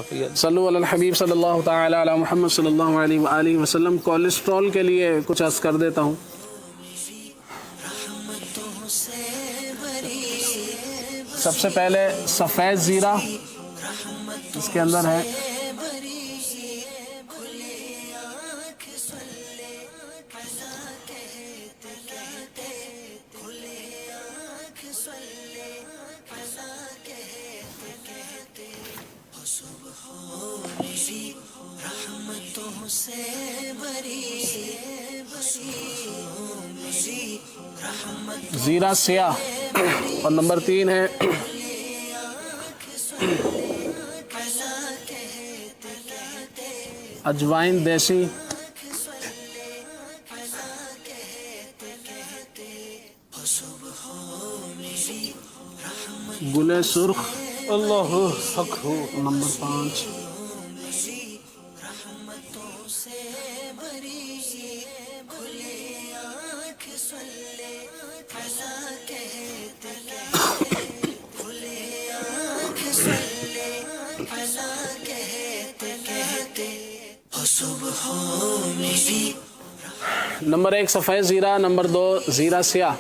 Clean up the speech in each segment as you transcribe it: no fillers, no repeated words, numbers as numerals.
صلو علی الحبیب صلی اللہ تعالی علی محمد صلی اللہ علیہ وآلہ وسلم۔ کولیسٹرول کے لیے کچھ عرض کر دیتا ہوں۔ سب سے پہلے سفید زیرہ اس کے اندر ہے، زیرہ سیاہ، اور نمبر 3 ہے اجوائن دیسی، گل سرخ، اللہ حق ہو، نمبر 5 نمبر 1 سفید زیرہ، نمبر 2 زیرہ سیاہ۔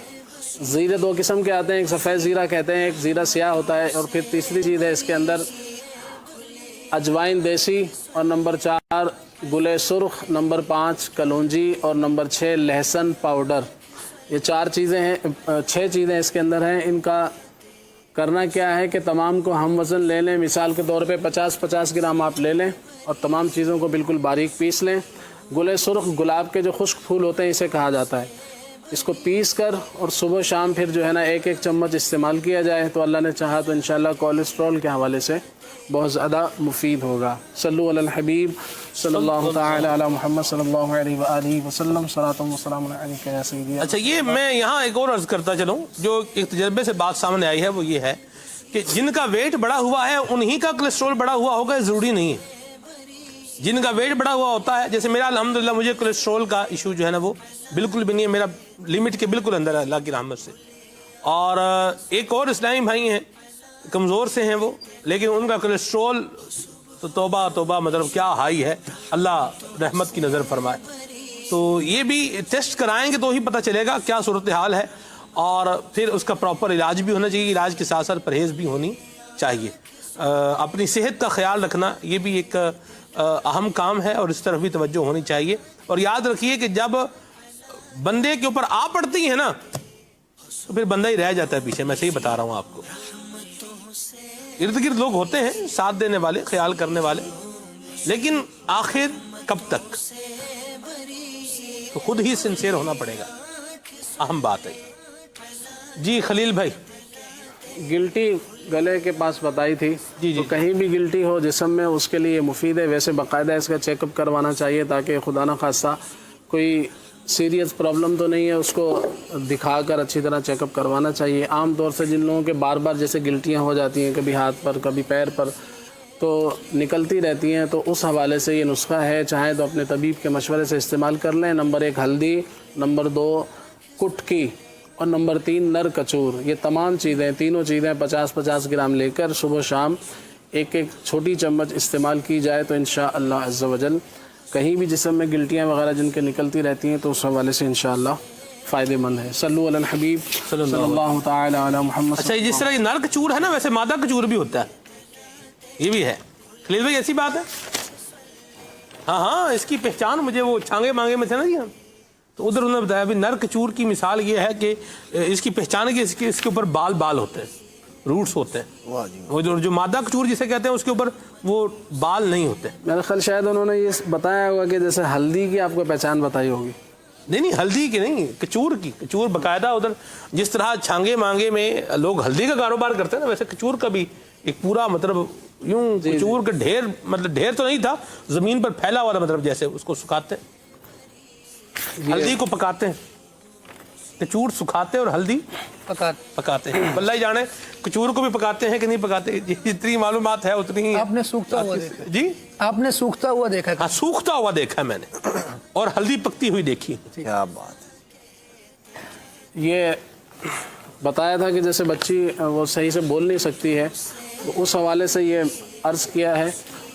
زیرے 2 قسم کے آتے ہیں، ایک سفید زیرہ کہتے ہیں، ایک زیرہ سیاہ ہوتا ہے، اور پھر تیسری چیز ہے اس کے اندر اجوائن دیسی، اور نمبر 4 گل سرخ، نمبر 5 کلونجی، اور نمبر 6 لہسن پاؤڈر۔ یہ 4 چیزیں ہیں، 6 چیزیں اس کے اندر ہیں۔ ان کا کرنا کیا ہے کہ تمام کو ہم وزن لے لیں، مثال کے طور پہ 50 گرام آپ لے لیں، اور تمام چیزوں کو بالکل باریک پیس لیں۔ گل سرخ گلاب کے جو خشک پھول ہوتے ہیں اسے کہا جاتا ہے، اس کو پیس کر اور صبح شام پھر جو ہے نا 1 چمچ استعمال کیا جائے تو اللہ نے چاہا تو انشاءاللہ کولیسٹرول کے حوالے سے بہت زیادہ مفید ہوگا۔ صلو علی الحبیب صلی اللہ تعالی علی محمد صلی اللہ علیہ وآلہ وسلم، صلاۃ و سلام علیک یا سیدی۔ اچھا، یہ میں یہاں ایک اور عرض کرتا چلوں، جو ایک تجربے سے بات سامنے آئی ہے وہ یہ ہے کہ جن کا ویٹ بڑا ہوا ہے انہی کا کولیسٹرول بڑا ہوا ہوگا، ضروری نہیں ہے۔ جن کا ویٹ بڑا ہوا ہوتا ہے، جیسے میرا الحمدللہ مجھے کولیسٹرول کا ایشو جو ہے نا وہ بالکل بھی نہیں ہے، میرا لمٹ کے بالکل اندر ہے اللہ کی رحمت سے۔ اور ایک اور اسلامی بھائی ہیں، کمزور سے ہیں وہ، لیکن ان کا کولیسٹرول تو توبہ توبہ مطلب کیا ہائی ہے، اللہ رحمت کی نظر فرمائے۔ تو یہ بھی ٹیسٹ کرائیں گے تو ہی پتہ چلے گا کیا صورتحال ہے، اور پھر اس کا پراپر علاج بھی ہونا چاہیے، علاج کے ساتھ ساتھ پرہیز بھی ہونی چاہیے۔ اپنی صحت کا خیال رکھنا یہ بھی ایک اہم کام ہے، اور اس طرف بھی توجہ ہونی چاہیے۔ اور یاد رکھیے کہ جب بندے کے اوپر آ پڑتی ہے نا تو پھر بندہ ہی رہ جاتا ہے پیچھے، میں صحیح بتا رہا ہوں آپ کو۔ ارد گرد لوگ ہوتے ہیں ساتھ دینے والے، خیال کرنے والے، لیکن آخر کب تک؟ تو خود ہی سنسیئر ہونا پڑے گا، اہم بات ہے۔ جی خلیل بھائی، گلٹی گلے کے پاس بتائی تھی، تو کہیں بھی گلٹی ہو جسم میں اس کے لیے مفید ہے۔ ویسے باقاعدہ اس کا چیک اپ کروانا چاہیے تاکہ خدا نہ خواستہ کوئی سیریس پرابلم تو نہیں ہے، اس کو دکھا کر اچھی طرح چیک اپ کروانا چاہیے۔ عام طور سے جن لوگوں کے بار بار جیسے گلٹیاں ہو جاتی ہیں، کبھی ہاتھ پر کبھی پیر پر، تو نکلتی رہتی ہیں، تو اس حوالے سے یہ نسخہ ہے، چاہیں تو اپنے طبیب کے مشورے سے استعمال کر لیں۔ نمبر 1 ہلدی، نمبر 2 کٹکی، اور نمبر 3 نر کچور۔ یہ تمام چیزیں، تینوں چیزیں 50 گرام لے کر صبح شام 1 چھوٹی چمچ استعمال کی جائے تو انشاءاللہ عز و جل کہیں بھی جسم میں گلٹیاں وغیرہ جن کے نکلتی رہتی ہیں تو اس حوالے سے انشاءاللہ فائدہ مند ہے۔ صلو علی الحبیب صلی اللہ تعالی علی محمد۔ اچھا، جس طرح یہ نر کچور ہے نا، ویسے مادہ کچور بھی ہوتا ہے، یہ بھی ہے خلیل بھائی، ایسی بات ہے؟ ہاں، اس کی پہچان مجھے وہ چھانگے مانگے میں تھے نا جی ہم، تو ادھر انہوں نے بتایا بھی نر کچور کی مثال یہ ہے کہ اس کی پہچان ہے کہ اس کے اوپر بال ہوتے ہیں، روٹس ہوتے ہیں۔ وہ جو مادہ کچور جسے کہتے ہیں اس کے اوپر وہ بال نہیں ہوتے۔ میرا خیال شاید انہوں نے یہ بتایا ہوگا کہ جیسے ہلدی کی آپ کو پہچان بتائی ہوگی۔ نہیں، ہلدی کی نہیں، کچور کی۔ کچور باقاعدہ ادھر جس طرح چھانگے مانگے میں لوگ ہلدی کا کاروبار کرتے ہیں نا، ویسے کچور کا بھی ایک پورا مطلب یوں کچور کا ڈھیر، مطلب ڈھیر تو نہیں تھا، زمین پر پھیلا ہوا تھا، مطلب جیسے اس کو سکھاتے ہیں، ہلدی کو پکاتے ہیں، کچور سکھاتے اور ہلدی پکاتے ہیں۔ اللہ ہی جانے کچور کو بھی پکاتے ہیں کہ نہیں پکاتے، جتنی معلومات ہے اتنی ہی۔ آپ نے سوکھتا ہوا دیکھا؟ جی، آپ نے سوکھتا ہوا دیکھا؟ ہاں، سوکھتا ہوا دیکھا میں نے، اور ہلدی پکتی ہوئی دیکھی۔ کیا بات ہے۔ یہ بتایا تھا کہ جیسے بچی وہ صحیح سے بول نہیں سکتی ہے، تو اس حوالے سے یہ عرض کیا ہے۔